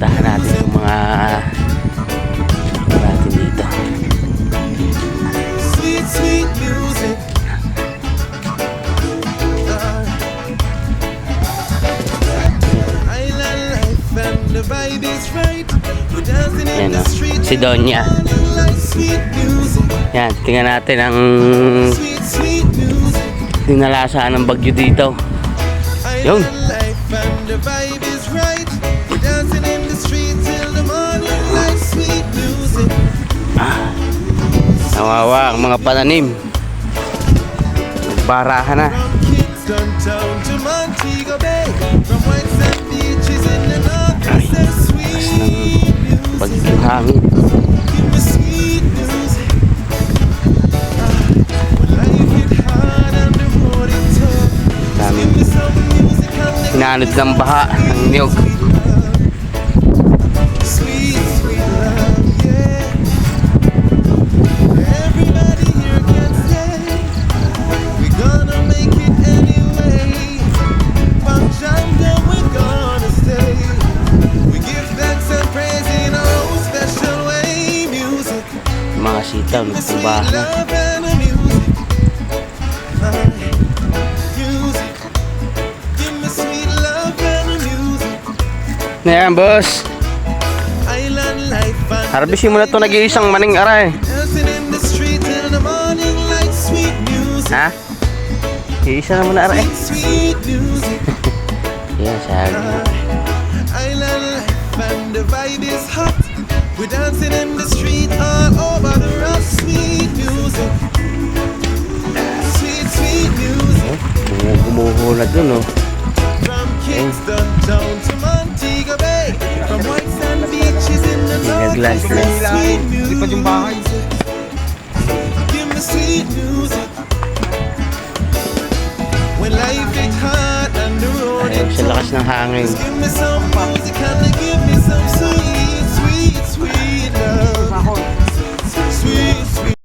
puntahan natin yung mga natin dito. Sweet, sweet music. Island life and the vibe is right. We're dancing in Ayan the o, street. si Donya. Like sweet music. Yan, tingnan natin ang Sweet, sweet music. dinalasaan ng bagyo dito. Yun. Island life and the vibe is right. We're dancing in the street till the morning like sweet music. Nawawa ang mga pananim. Barahan na. From Kingston town to Montego Bay, from white sand beaches in the north, say sweet music. Bagyo hangin. Give me sweet music. When life hit hard and the road is tough, Daming give me some music and make hinanod ng baha ng niyog. sweet, sweet love, yeah. Everybody here can say we're gonna make it anyway. Panganga, we're gonna stay. We give thanks and praise in our own special way. Music, Mga sitaw the sweet nagtubahan na. love and the music. Music, give me sweet love and the music. Ayan boss, Island life and harbisin mo na ito nag-iisang maning aray. dancing in the street till the morning like sweet music. Ha? Iisa na muna aray. Sweet music. Ayan, sabi. Island life and the vibe is hot. We're dancing in the street all over the rock. Sweet music. Sweet, sweet music. Gumuhulad dun oh. From Kingston town to Montego Bay, from white sand beaches in the north. Nag-glass na. Sweet music. Give me sweet music. When life is hard and the road Ayaw is sa lakas ng hangin. give me some music and